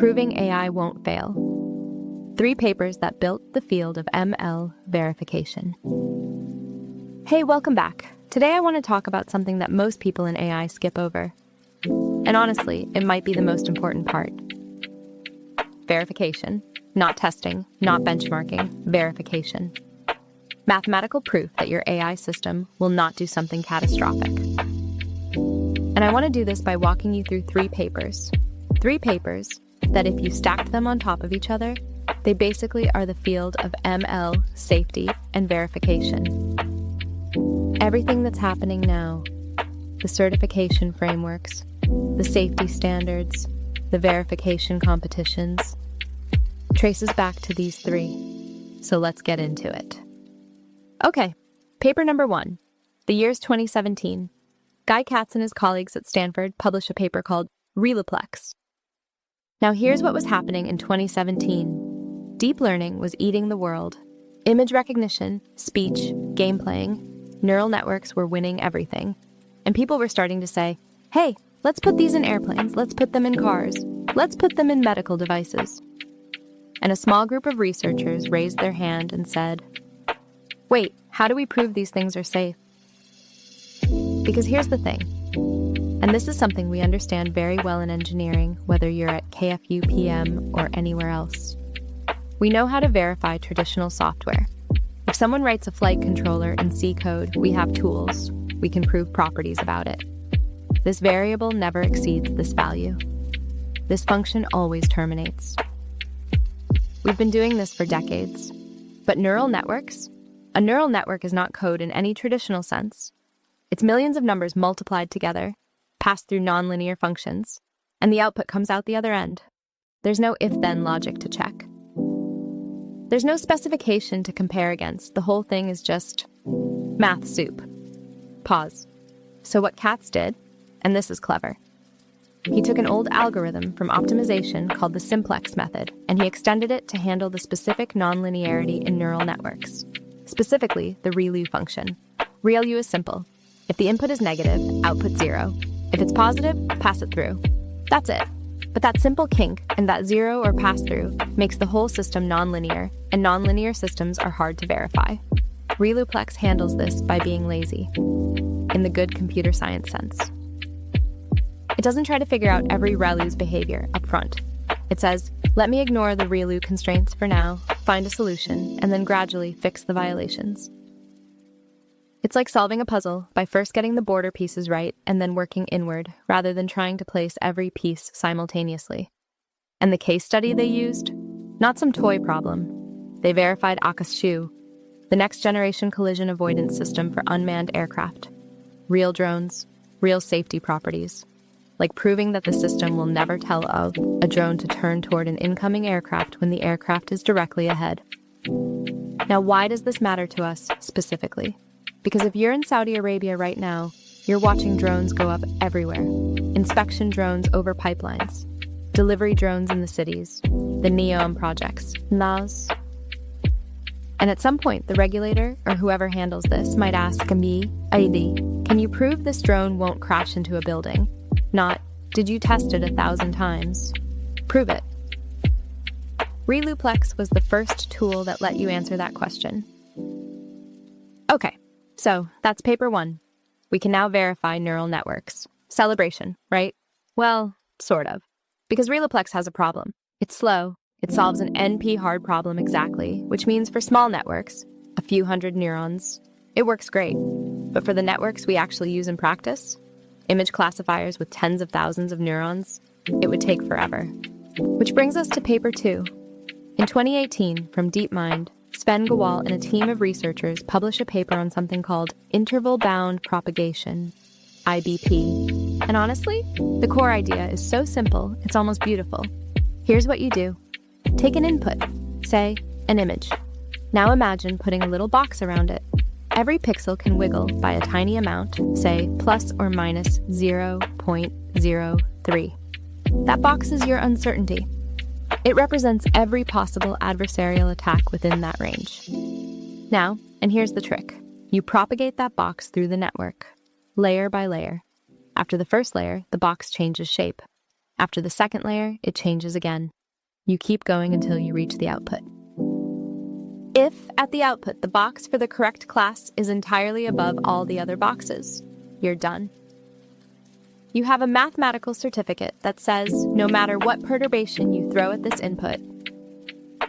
Proving AI Won't Fail. 3 papers that built the field of ML verification. Hey, welcome back. Today I want to talk about something that most people in AI skip over. And honestly, it might be the most important part. Verification. Not testing, not benchmarking, verification. Mathematical proof that your AI system will not do something catastrophic. And I want to do this by walking you through 3 papers. 3 papers that if you stacked them on top of each other, they basically are the field of ML, safety, and verification. Everything that's happening now, the certification frameworks, the safety standards, the verification competitions, traces back to these 3. So let's get into it. Okay, paper number 1. The year's 2017. Guy Katz and his colleagues at Stanford published a paper called Reluplex. Now here's what was happening in 2017. Deep learning was eating the world. Image recognition, speech, game playing, neural networks were winning everything. And people were starting to say, hey, let's put these in airplanes, let's put them in cars, let's put them in medical devices. And a small group of researchers raised their hand and said, wait, how do we prove these things are safe? Because here's the thing, and this is something we understand very well in engineering, whether you're at KFU PM or anywhere else. We know how to verify traditional software. If someone writes a flight controller in C code, we have tools. We can prove properties about it. This variable never exceeds this value. This function always terminates. We've been doing this for decades. But neural networks? A neural network is not code in any traditional sense. It's millions of numbers multiplied together, passed through nonlinear functions, and the output comes out the other end. There's no if-then logic to check. There's no specification to compare against. The whole thing is just math soup. Pause. So what Katz did, and this is clever, he took an old algorithm from optimization called the simplex method, and he extended it to handle the specific nonlinearity in neural networks, specifically the ReLU function. ReLU is simple. If the input is negative, output 0. If it's positive, pass it through. That's it. But that simple kink in that 0 or pass-through makes the whole system nonlinear, and nonlinear systems are hard to verify. Reluplex handles this by being lazy, in the good computer science sense. It doesn't try to figure out every ReLU's behavior up front. It says, let me ignore the ReLU constraints for now, find a solution, and then gradually fix the violations. It's like solving a puzzle by first getting the border pieces right and then working inward, rather than trying to place every piece simultaneously. And the case study they used? Not some toy problem. They verified Akashu, the next-generation collision avoidance system for unmanned aircraft. Real drones, real safety properties. Like proving that the system will never tell of a drone to turn toward an incoming aircraft when the aircraft is directly ahead. Now, why does this matter to us specifically? Because if you're in Saudi Arabia right now, you're watching drones go up everywhere. Inspection drones over pipelines, delivery drones in the cities, the NEOM projects, NAS. And at some point, the regulator, or whoever handles this, might ask me, ID, can you prove this drone won't crash into a building? Not, did you test it 1,000 times? Prove it. Reluplex was the first tool that let you answer that question. Okay. So, that's paper 1. We can now verify neural networks. Celebration, right? Well, sort of. Because Reluplex has a problem. It's slow. It solves an NP hard problem exactly, which means for small networks, a few hundred neurons, it works great. But for the networks we actually use in practice, image classifiers with tens of thousands of neurons, it would take forever. Which brings us to paper 2. In 2018, from DeepMind, Sven Gawal and a team of researchers publish a paper on something called interval-bound propagation, IBP. And honestly, the core idea is so simple, it's almost beautiful. Here's what you do. Take an input, say, an image. Now imagine putting a little box around it. Every pixel can wiggle by a tiny amount, say plus or minus 0.03. That box is your uncertainty. It represents every possible adversarial attack within that range. Now, and here's the trick, you propagate that box through the network, layer by layer. After the first layer, the box changes shape. After the second layer, it changes again. You keep going until you reach the output. If, at the output, the box for the correct class is entirely above all the other boxes, you're done. You have a mathematical certificate that says no matter what perturbation you throw at this input,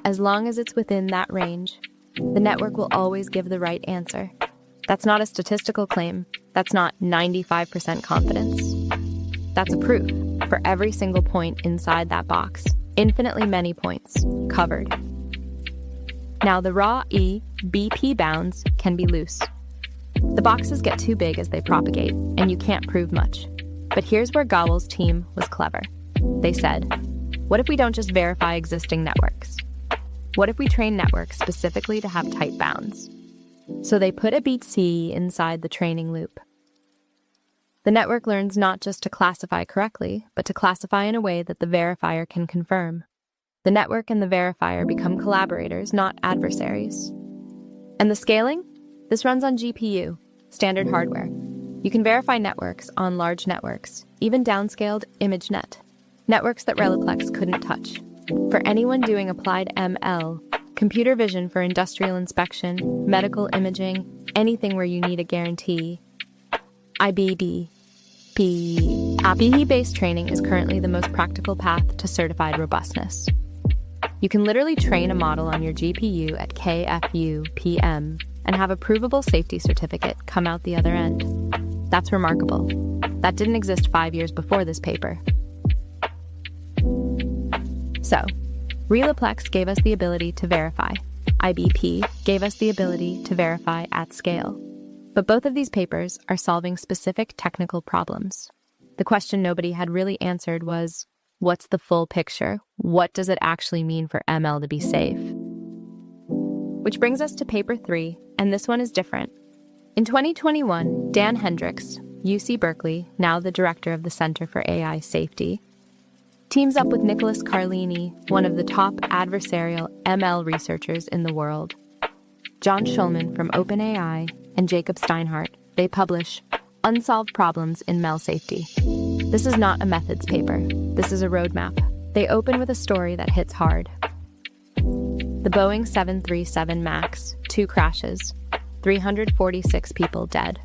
as long as it's within that range, the network will always give the right answer. That's not a statistical claim. That's not 95% confidence. That's a proof for every single point inside that box. Infinitely many points covered. Now the raw E, BP bounds can be loose. The boxes get too big as they propagate, and you can't prove much. But here's where Gowell's team was clever. They said, what if we don't just verify existing networks? What if we train networks specifically to have tight bounds? So they put a beat C inside the training loop. The network learns not just to classify correctly, but to classify in a way that the verifier can confirm. The network and the verifier become collaborators, not adversaries. And the scaling? This runs on GPU, standard hardware. You can verify networks on large networks, even downscaled ImageNet, networks that Reluplex couldn't touch. For anyone doing applied ML, computer vision for industrial inspection, medical imaging, anything where you need a guarantee, IBB-based training is currently the most practical path to certified robustness. You can literally train a model on your GPU at KFU PM and have a provable safety certificate come out the other end. That's remarkable. That didn't exist 5 years before this paper. So, Reluplex gave us the ability to verify. IBP gave us the ability to verify at scale. But both of these papers are solving specific technical problems. The question nobody had really answered was, what's the full picture? What does it actually mean for ML to be safe? Which brings us to paper 3, and this one is different. In 2021, Dan Hendricks, UC Berkeley, now the director of the Center for AI Safety, teams up with Nicholas Carlini, one of the top adversarial ML researchers in the world. John Schulman from OpenAI and Jacob Steinhardt, they publish Unsolved Problems in ML Safety. This is not a methods paper. This is a roadmap. They open with a story that hits hard. The Boeing 737 MAX, 2 crashes, 346 people dead.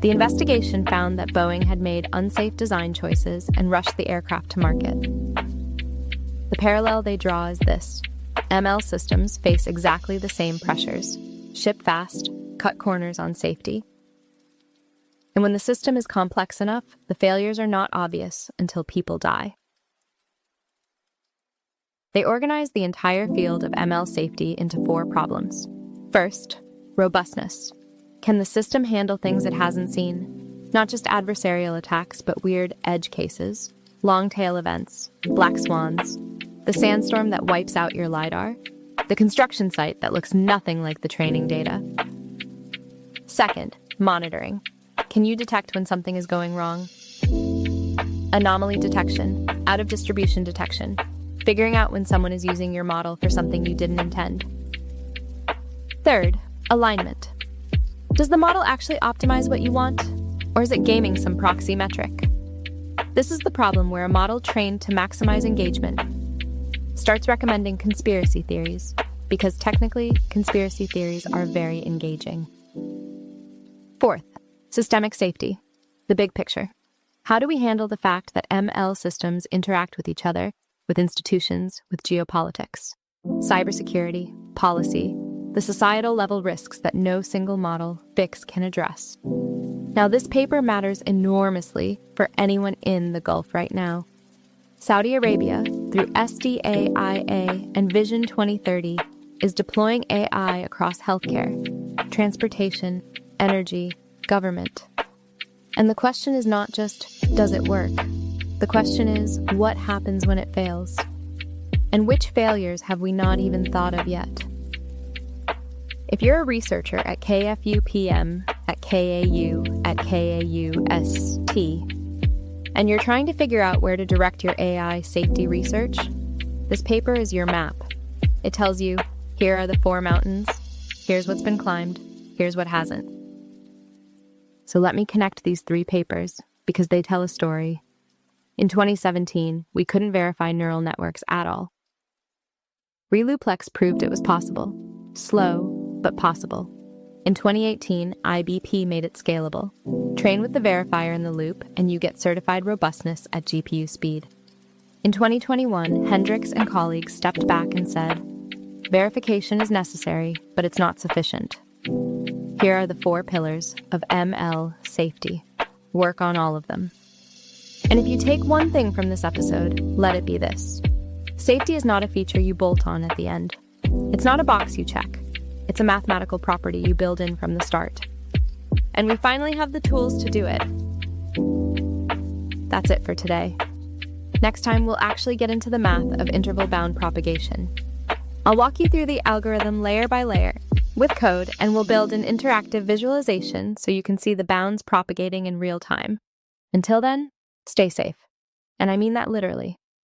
The investigation found that Boeing had made unsafe design choices and rushed the aircraft to market. The parallel they draw is this. ML systems face exactly the same pressures. Ship fast, cut corners on safety. And when the system is complex enough, the failures are not obvious until people die. They organize the entire field of ML safety into 4 problems. First, robustness. Can the system handle things it hasn't seen? Not just adversarial attacks, but weird edge cases, long-tail events, black swans, the sandstorm that wipes out your LiDAR, the construction site that looks nothing like the training data. Second, monitoring. Can you detect when something is going wrong? Anomaly detection, out-of-distribution detection, figuring out when someone is using your model for something you didn't intend. Third, alignment. Does the model actually optimize what you want, or is it gaming some proxy metric? This is the problem where a model trained to maximize engagement starts recommending conspiracy theories, because technically, conspiracy theories are very engaging. Fourth, systemic safety, the big picture. How do we handle the fact that ML systems interact with each other, with institutions, with geopolitics, cybersecurity, policy, the societal level risks that no single model fix can address? Now, this paper matters enormously for anyone in the Gulf right now. Saudi Arabia, through SDAIA and Vision 2030, is deploying AI across healthcare, transportation, energy, government. And the question is not just, does it work? The question is, what happens when it fails? And which failures have we not even thought of yet? If you're a researcher at KFU PM, at KAU, at KAUST, and you're trying to figure out where to direct your AI safety research, this paper is your map. It tells you, here are the 4 mountains, here's what's been climbed, here's what hasn't. So let me connect these 3 papers, because they tell a story. In 2017, we couldn't verify neural networks at all. Reluplex proved it was possible. Slow, but possible. In 2018, IBP made it scalable. Train with the verifier in the loop, and you get certified robustness at GPU speed. In 2021, Hendricks and colleagues stepped back and said, verification is necessary, but it's not sufficient. Here are the 4 pillars of ML safety. Work on all of them. And if you take one thing from this episode, let it be this. Safety is not a feature you bolt on at the end. It's not a box you check. It's a mathematical property you build in from the start. And we finally have the tools to do it. That's it for today. Next time, we'll actually get into the math of interval-bound propagation. I'll walk you through the algorithm layer by layer with code, and we'll build an interactive visualization so you can see the bounds propagating in real time. Until then, stay safe. And I mean that literally.